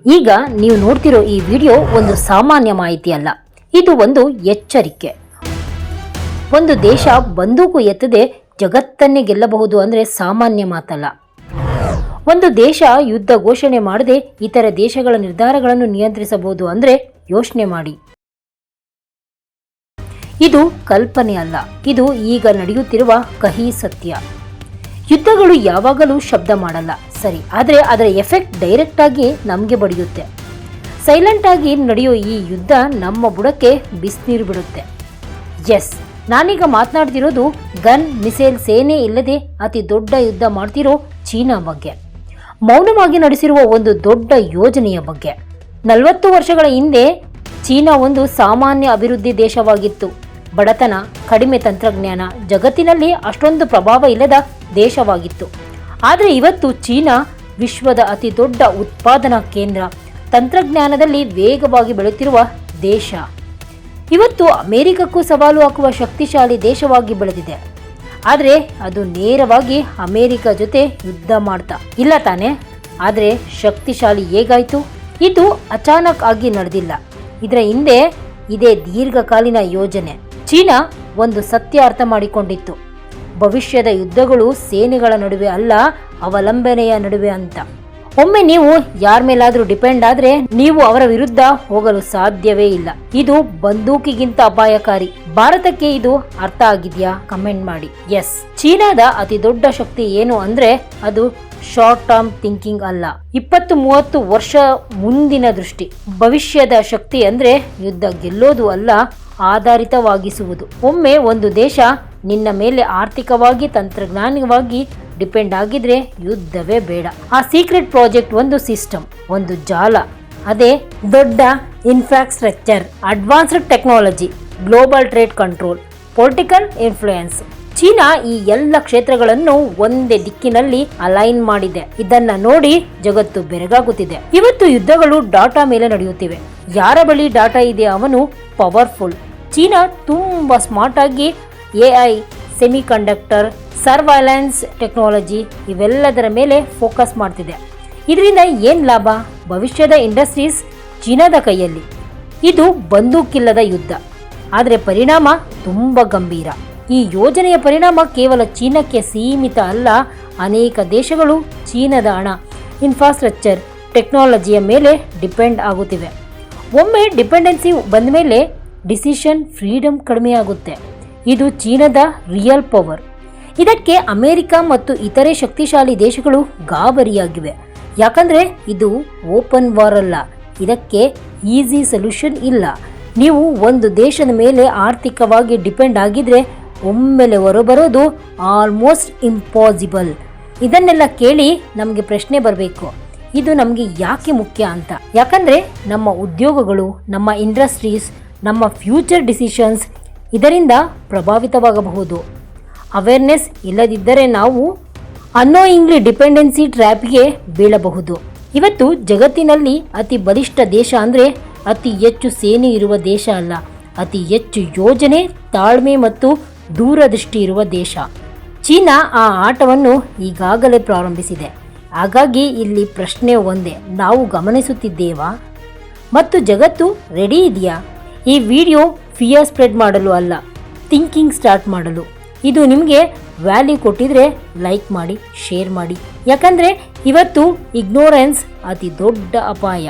ಈಗ ನೀವು ನೋಡ್ತಿರೋ ಈ ವಿಡಿಯೋ ಒಂದು ಸಾಮಾನ್ಯ ಮಾಹಿತಿ ಅಲ್ಲ, ಇದು ಒಂದು ಎಚ್ಚರಿಕೆ. ಒಂದು ದೇಶ ಬಂದೂಕು ಎತ್ತದೆ ಜಗತ್ತನ್ನೇ ಗೆಲ್ಲಬಹುದು ಅಂದ್ರೆ ಸಾಮಾನ್ಯ ಮಾತಲ್ಲ. ಒಂದು ದೇಶ ಯುದ್ಧ ಘೋಷಣೆ ಮಾಡದೆ ಇತರ ದೇಶಗಳ ನಿರ್ಧಾರಗಳನ್ನು ನಿಯಂತ್ರಿಸಬಹುದು ಅಂದ್ರೆ ಯೋಚನೆ ಮಾಡಿ. ಇದು ಕಲ್ಪನೆ ಅಲ್ಲ, ಇದು ಈಗ ನಡೆಯುತ್ತಿರುವ ಕಹಿ ಸತ್ಯ. ಯುದ್ಧಗಳು ಯಾವಾಗಲೂ ಶಬ್ದ ಮಾಡಲ್ಲ ಸರಿ, ಆದರೆ ಅದರ ಎಫೆಕ್ಟ್ ಡೈರೆಕ್ಟ್ ಆಗಿ ನಮಗೆ ಬಡಿಯುತ್ತೆ. ಸೈಲೆಂಟ್ ಆಗಿ ನಡೆಯೋ ಈ ಯುದ್ಧ ನಮ್ಮ ಬುಡಕ್ಕೆ ಬಿಸಿನೀರು ಬಿಡುತ್ತೆ. ಎಸ್, ನಾನೀಗ ಮಾತನಾಡ್ತಿರೋದು ಗನ್ ಮಿಸೈಲ್ ಸೇನೆ ಇಲ್ಲದೆ ಅತಿ ದೊಡ್ಡ ಯುದ್ಧ ಮಾಡ್ತಿರೋ ಚೀನಾ ಬಗ್ಗೆ, ಮೌನವಾಗಿ ನಡೆಸಿರುವ ಒಂದು ದೊಡ್ಡ ಯೋಜನೆಯ ಬಗ್ಗೆ. 40 ವರ್ಷಗಳ ಹಿಂದೆ ಚೀನಾ ಒಂದು ಸಾಮಾನ್ಯ ಅಭಿವೃದ್ಧಿ ದೇಶವಾಗಿತ್ತು. ಬಡತನ, ಕಡಿಮೆ ತಂತ್ರಜ್ಞಾನ, ಜಗತ್ತಿನಲ್ಲಿ ಅಷ್ಟೊಂದು ಪ್ರಭಾವ ಇಲ್ಲದ ದೇಶವಾಗಿತ್ತು. ಆದರೆ ಇವತ್ತು ಚೀನಾ ವಿಶ್ವದ ಅತಿ ದೊಡ್ಡ ಉತ್ಪಾದನಾ ಕೇಂದ್ರ, ತಂತ್ರಜ್ಞಾನದಲ್ಲಿ ವೇಗವಾಗಿ ಬೆಳೆಯುತ್ತಿರುವ ದೇಶ. ಇವತ್ತು ಅಮೆರಿಕಕ್ಕೂ ಸವಾಲು ಹಾಕುವ ಶಕ್ತಿಶಾಲಿ ದೇಶವಾಗಿ ಬೆಳೆದಿದೆ. ಆದರೆ ಅದು ನೇರವಾಗಿ ಅಮೆರಿಕ ಜೊತೆ ಯುದ್ಧ ಮಾಡ್ತಾ ಇಲ್ಲ ತಾನೆ. ಆದರೆ ಶಕ್ತಿಶಾಲಿ ಹೇಗಾಯಿತು? ಇದು ಅಚಾನಕ್ ಆಗಿ ನಡೆದಿಲ್ಲ. ಇದರ ಹಿಂದೆ ಇದೇ ದೀರ್ಘಕಾಲೀನ ಯೋಜನೆ. ಚೀನಾ ಒಂದು ಸತ್ಯ ಅರ್ಥ ಮಾಡಿಕೊಂಡಿತ್ತು, ಭವಿಷ್ಯದ ಯುದ್ಧಗಳು ಸೇನೆಗಳ ನಡುವೆ ಅಲ್ಲ, ಅವಲಂಬನೆಯ ನಡುವೆ ಅಂತ. ಒಮ್ಮೆ ನೀವು ಯಾರ ಮೇಲಾದ್ರೂ ಡಿಪೆಂಡ್ ಆದ್ರೆ ನೀವು ಅವರ ವಿರುದ್ಧ ಹೋಗಲು ಸಾಧ್ಯವೇ ಇಲ್ಲ. ಇದು ಬಂದೂಕಿಗಿಂತ ಅಪಾಯಕಾರಿ. ಭಾರತಕ್ಕೆ ಇದು ಅರ್ಥ ಆಗಿದ್ಯಾ? ಕಮೆಂಟ್ ಮಾಡಿ. ಎಸ್, ಚೀನಾದ ಅತಿ ದೊಡ್ಡ ಶಕ್ತಿ ಏನು ಅಂದ್ರೆ ಅದು ಶಾರ್ಟ್ ಟರ್ಮ್ ಥಿಂಕಿಂಗ್ ಅಲ್ಲ, 20-30 ವರ್ಷ ಮುಂದಿನ ದೃಷ್ಟಿ. ಭವಿಷ್ಯದ ಶಕ್ತಿ ಅಂದ್ರೆ ಯುದ್ಧ ಗೆಲ್ಲೋದು ಅಲ್ಲ, ಆಧಾರಿತವಾಗಿಸುವುದು. ಒಮ್ಮೆ ಒಂದು ದೇಶ ನಿನ್ನ ಮೇಲೆ ಆರ್ಥಿಕವಾಗಿ, ತಂತ್ರಜ್ಞಾನವಾಗಿ ಡಿಪೆಂಡ್ ಆಗಿದ್ರೆ ಯುದ್ಧವೇ ಬೇಡ. ಆ ಸೀಕ್ರೆಟ್ ಪ್ರಾಜೆಕ್ಟ್ ಒಂದು ಸಿಸ್ಟಮ್, ಒಂದು ಜಾಲ. ಅದೇ ದೊಡ್ಡ infrastructure, advanced technology, global trade control, political influence. China ಈ ಎಲ್ಲ ಕ್ಷೇತ್ರಗಳನ್ನು ಒಂದೇ ದಿಕ್ಕಿನಲ್ಲಿ ಅಲೈನ್ ಮಾಡಿದೆ. ಇದನ್ನ ನೋಡಿ ಜಗತ್ತು ಬೆರಗಾಗುತ್ತಿದೆ. ಇವತ್ತು ಯುದ್ಧಗಳು ಡಾಟಾ ಮೇಲೆ ನಡೆಯುತ್ತಿವೆ. ಯಾರ ಬಳಿ ಡಾಟಾ ಇದೆ ಅವನು ಪವರ್ಫುಲ್. ಚೀನಾ ತುಂಬಾ ಸ್ಮಾರ್ಟ್ ಆಗಿ AI, ಸೆಮಿಕಂಡಕ್ಟರ್, ಸರ್ವೈಲೆನ್ಸ್ ಟೆಕ್ನಾಲಜಿ ಇವೆಲ್ಲದರ ಮೇಲೆ ಫೋಕಸ್ ಮಾಡ್ತಿದೆ. ಇದರಿಂದ ಏನ್ ಲಾಭ? ಭವಿಷ್ಯದ ಇಂಡಸ್ಟ್ರೀಸ್ ಚೀನಾದ ಕೈಯಲ್ಲಿ. ಇದು ಬಂದೂಕಿಲ್ಲದ ಯುದ್ಧ, ಆದರೆ ಪರಿಣಾಮ ತುಂಬಾ ಗಂಭೀರ. ಈ ಯೋಜನೆಯ ಪರಿಣಾಮ ಕೇವಲ ಚೀನಾಕ್ಕೆ ಸೀಮಿತ ಅಲ್ಲ, ಅನೇಕ ದೇಶಗಳು ಚೀನಾದ ಹಣ, ಇನ್ಫ್ರಾಸ್ಟ್ರಕ್ಚರ್, ಟೆಕ್ನಾಲಜಿಯ ಮೇಲೆ ಡಿಪೆಂಡ್ ಆಗುತ್ತಿವೆ. ಒಮ್ಮೆ ಡಿಪೆಂಡೆನ್ಸಿ ಬಂದ ಮೇಲೆ ಡಿಸಿಷನ್ ಫ್ರೀಡಮ್ ಕಡಿಮೆಯಾಗುತ್ತೆ. ಇದು ಚೀನಾದ ರಿಯಲ್ ಪವರ್. ಇದಕ್ಕೆ ಅಮೆರಿಕ ಮತ್ತು ಇತರೆ ಶಕ್ತಿಶಾಲಿ ದೇಶಗಳು ಗಾಬರಿಯಾಗಿವೆ. ಯಾಕಂದ್ರೆ ಇದು ಓಪನ್ ವಾರ್ ಅಲ್ಲ, ಇದಕ್ಕೆ ಈಸಿ ಸೊಲ್ಯೂಷನ್ ಇಲ್ಲ. ನೀವು ಒಂದು ದೇಶದ ಮೇಲೆ ಆರ್ಥಿಕವಾಗಿ ಡಿಪೆಂಡ್ ಆಗಿದ್ರೆ ಒಮ್ಮೆಲೆ ಹೊರಬರೋದು ಆಲ್ಮೋಸ್ಟ್ ಇಂಪಾಸಿಬಲ್. ಇದನ್ನೆಲ್ಲ ಕೇಳಿ ನಮಗೆ ಪ್ರಶ್ನೆ ಬರಬೇಕು, ಇದು ನಮಗೆ ಯಾಕೆ ಮುಖ್ಯ ಅಂತ. ಯಾಕಂದ್ರೆ ನಮ್ಮ ಉದ್ಯೋಗಗಳು, ನಮ್ಮ ಇಂಡಸ್ಟ್ರೀಸ್, ನಮ್ಮ ಫ್ಯೂಚರ್ ಡಿಸಿಷನ್ಸ್ ಇದರಿಂದ ಪ್ರಭಾವಿತವಾಗಬಹುದು. ಅವೇರ್ನೆಸ್ ಇಲ್ಲದಿದ್ದರೆ ನಾವು ಅನ್ನೋಯಿಂಗ್ಲಿ ಡಿಪೆಂಡೆನ್ಸಿ ಟ್ರ್ಯಾಪ್ಗೆ ಬೀಳಬಹುದು. ಇವತ್ತು ಜಗತ್ತಿನಲ್ಲಿ ಅತಿ ಬಲಿಷ್ಠ ದೇಶ ಅಂದ್ರೆ ಅತಿ ಹೆಚ್ಚು ಸೇನೆ ಇರುವ ದೇಶ ಅಲ್ಲ, ಅತಿ ಹೆಚ್ಚು ಯೋಜನೆ, ತಾಳ್ಮೆ ಮತ್ತು ದೂರದೃಷ್ಟಿ ಇರುವ ದೇಶ. ಚೀನಾ ಆ ಆಟವನ್ನು ಈಗಾಗಲೇ ಪ್ರಾರಂಭಿಸಿದೆ. ಹಾಗಾಗಿ ಇಲ್ಲಿ ಪ್ರಶ್ನೆ ಒಂದೇ, ನಾವು ಗಮನಿಸುತ್ತಿದ್ದೇವಾ ಮತ್ತು ಜಗತ್ತು ರೆಡಿ ಇದೆಯಾ? ಈ ವಿಡಿಯೋ ಫಿಯರ್ ಸ್ಪ್ರೆಡ್ ಮಾಡಲು ಅಲ್ಲ, ಥಿಂಕಿಂಗ್ ಸ್ಟಾರ್ಟ್ ಮಾಡಲು. ಇದು ನಿಮಗೆ ವ್ಯಾಲ್ಯೂ ಕೊಟ್ಟಿದ್ರೆ ಲೈಕ್ ಮಾಡಿ, ಶೇರ್ ಮಾಡಿ. ಯಾಕಂದ್ರೆ ಇವತ್ತು ಇಗ್ನೋರೆನ್ಸ್ ಅತಿ ದೊಡ್ಡ ಅಪಾಯ.